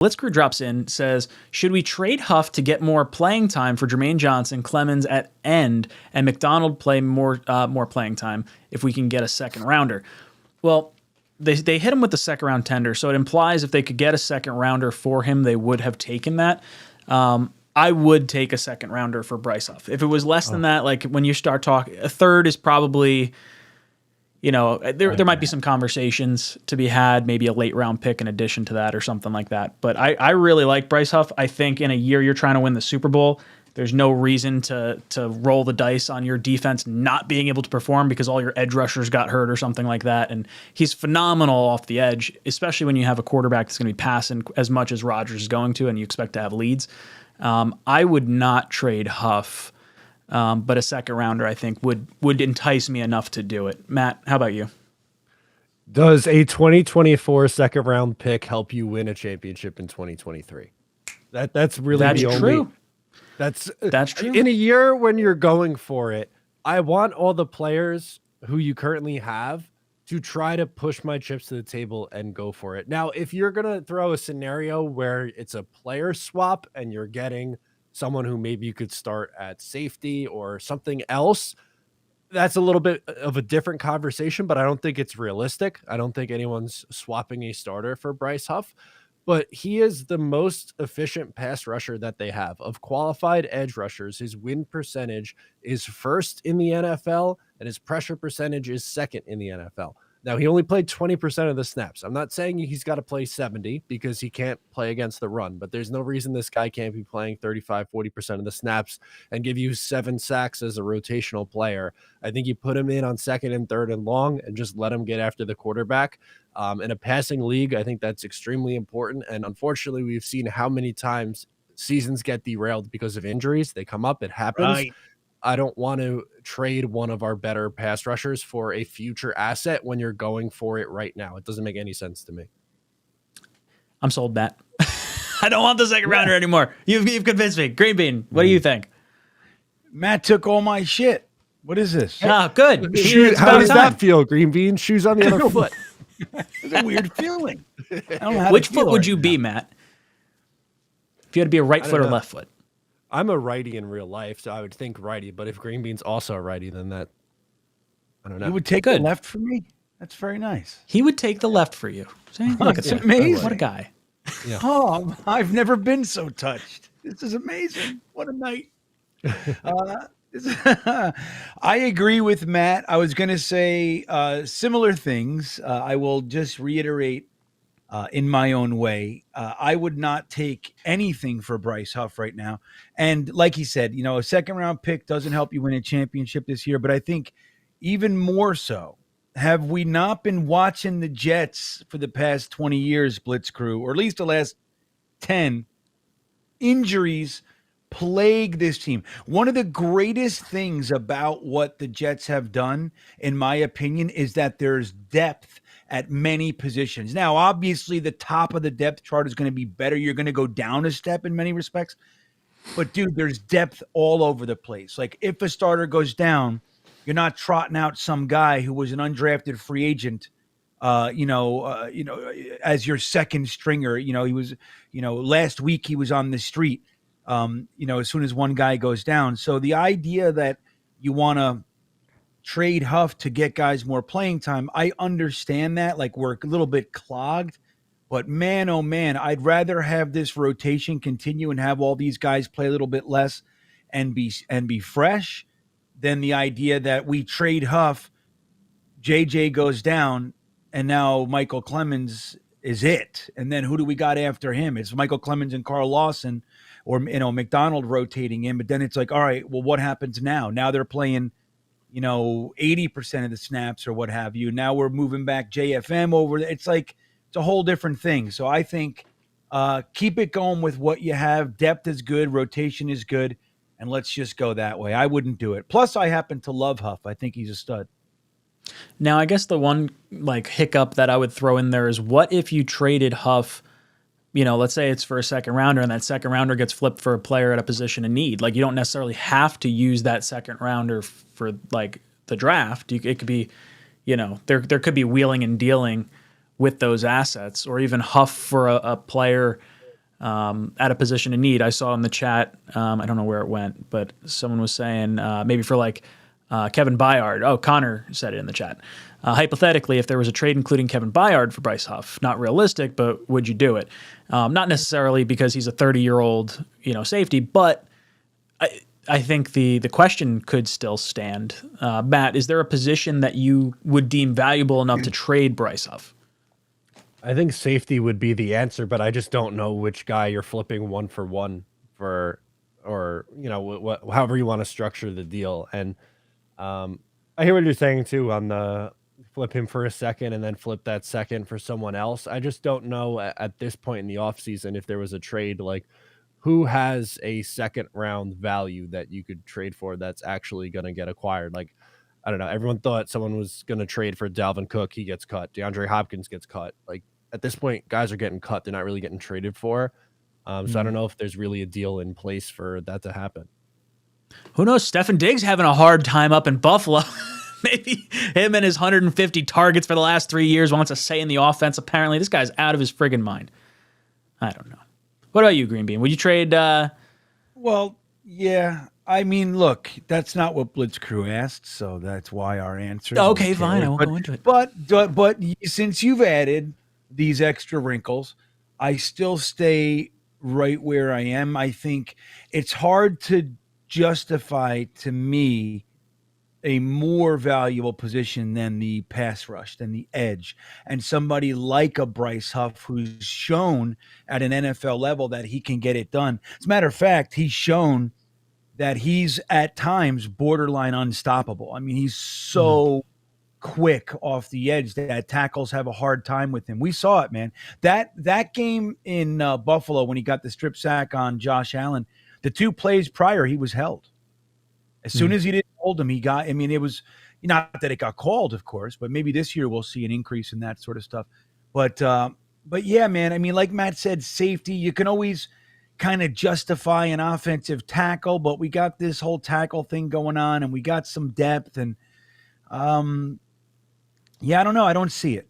Blitzkrieg drops in, says, should we trade Huff to get more playing time for Jermaine Johnson, Clemens at end, and McDonald play more playing time if we can get a second rounder? Well, they hit him with the second round tender, so it implies if they could get a second rounder for him, they would have taken that. I would take a second rounder for Bryce Huff. If it was less than that, like when you start talking, a third is probably, you know, there might be some conversations to be had, maybe a late round pick in addition to that or something like that. But I really like Bryce Huff. I think in a year you're trying to win the Super Bowl, there's no reason to roll the dice on your defense not being able to perform because all your edge rushers got hurt or something like that. And he's phenomenal off the edge, especially when you have a quarterback that's going to be passing as much as Rodgers is going to and you expect to have leads. I would not trade Huff, but a second rounder I think would entice me enough to do it. Matt, how about you? Does a 2024 second round pick help you win a championship in 2023? That's really the only. True. That's true. In a year when you're going for it, I want all the players who you currently have to try to push my chips to the table and go for it. Now, if you're going to throw a scenario where it's a player swap and you're getting someone who maybe you could start at safety or something else, that's a little bit of a different conversation, but I don't think it's realistic. I don't think anyone's swapping a starter for Bryce Huff, but he is the most efficient pass rusher that they have. Of qualified edge rushers, his win percentage is first in the NFL and his pressure percentage is second in the NFL. Now, he only played 20% of the snaps. I'm not saying he's got to play 70 because he can't play against the run, but there's no reason this guy can't be playing 35, 40% of the snaps and give you 7 sacks as a rotational player. I think you put him in on second and third and long and just let him get after the quarterback. In a passing league, I think that's extremely important. And unfortunately, we've seen how many times seasons get derailed because of injuries. They come up, it happens. Right. I don't want to trade one of our better pass rushers for a future asset when you're going for it right now. It doesn't make any sense to me. I'm sold, Matt. I don't want the second rounder anymore. You've convinced me. Green Bean, what do you think? Matt took all my shit. What is this? Ah, good. How does that feel, Green Bean? Shoes on the other foot. It's a weird feeling. I don't know how Which to feel foot would right you now. be, Matt? If you had to be a right foot or left foot? I'm a righty in real life, so I would think righty. But if Green Bean's also a righty, then that, I don't know. You would take the left for me? That's very nice. He would take the left for you. See? Look at that. Amazing. What a guy. Yeah. Oh, I've never been so touched. This is amazing. What a night. I agree with Matt. I was going to say similar things. I will just reiterate in my own way. I would not take anything for Bryce Huff right now. And like he said, you know, a second round pick doesn't help you win a championship this year. But I think even more so, have we not been watching the Jets for the past 20 years, Blitz Crew, or at least the last 10? Injuries plague this team. One of the greatest things about what the Jets have done, in my opinion, is that there's depth at many positions. Now, obviously, the top of the depth chart is going to be better. You're going to go down a step in many respects. But, dude, there's depth all over the place. Like, if a starter goes down, you're not trotting out some guy who was an undrafted free agent, as your second stringer. You know, he was, last week he was on the street, as soon as one guy goes down. So the idea that you want to trade Huff to get guys more playing time, I understand that. Like, we're a little bit clogged. But man, oh man, I'd rather have this rotation continue and have all these guys play a little bit less and be fresh than the idea that we trade Huff, JJ goes down, and now Michael Clemens is it. And then who do we got after him? It's Michael Clemens and Carl Lawson, or McDonald rotating in. But then it's like, all right, well, what happens now? Now they're playing, 80% of the snaps or what have you. Now we're moving back JFM over. It's like it's a whole different thing. So I think keep it going with what you have. Depth is good, rotation is good. And let's just go that way. I wouldn't do it. Plus, I happen to love Huff. I think he's a stud. Now, I guess the one hiccup that I would throw in there is, what if you traded Huff, let's say it's for a second rounder and that second rounder gets flipped for a player at a position of need. Like, you don't necessarily have to use that second rounder for the draft. It could be, there could be wheeling and dealing with those assets, or even Huff for a player at a position of need. I saw in the chat, I don't know where it went, but someone was saying maybe for like Kevin Byard. Oh, Connor said it in the chat. Hypothetically, if there was a trade including Kevin Byard for Bryce Huff, not realistic, but would you do it? Not necessarily because he's a 30-year-old, safety, but I think the question could still stand. Matt, is there a position that you would deem valuable enough to trade Bryce Huff? I think safety would be the answer, but I just don't know which guy you're flipping one for one for, or however you want to structure the deal. And I hear what you're saying too on the flip him for a second and then flip that second for someone else. I just don't know at this point in the offseason if there was a trade, like who has a second round value that you could trade for that's actually going to get acquired. Like, I don't know. Everyone thought someone was going to trade for Dalvin Cook. He gets cut. DeAndre Hopkins gets cut. Like, at this point, guys are getting cut. They're not really getting traded for. So I don't know if there's really a deal in place for that to happen. Who knows? Stefan Diggs having a hard time up in Buffalo. Maybe him and his 150 targets for the last 3 years wants a say in the offense. Apparently, this guy's out of his friggin' mind. I don't know. What about you, Green Bean? Would you trade? Well, yeah. I mean, look, that's not what Blitz Crew asked, so that's why our answer. Okay, fine. I won't go into it. But since you've added these extra wrinkles, I still stay right where I am. I think it's hard to justify to me a more valuable position than the pass rush, than the edge. And somebody like a Bryce Huff who's shown at an NFL level that he can get it done. As a matter of fact, he's shown that he's at times borderline unstoppable. I mean, he's so quick off the edge that tackles have a hard time with him. We saw it, man. That game in Buffalo when he got the strip sack on Josh Allen, the 2 plays prior, he was held. As soon as he didn't hold him, he got – I mean, it was – not that it got called, of course, but maybe this year we'll see an increase in that sort of stuff. But yeah, man, I mean, like Matt said, safety, you can always kind of justify an offensive tackle, but we got this whole tackle thing going on, and we got some depth. And, yeah, I don't know. I don't see it.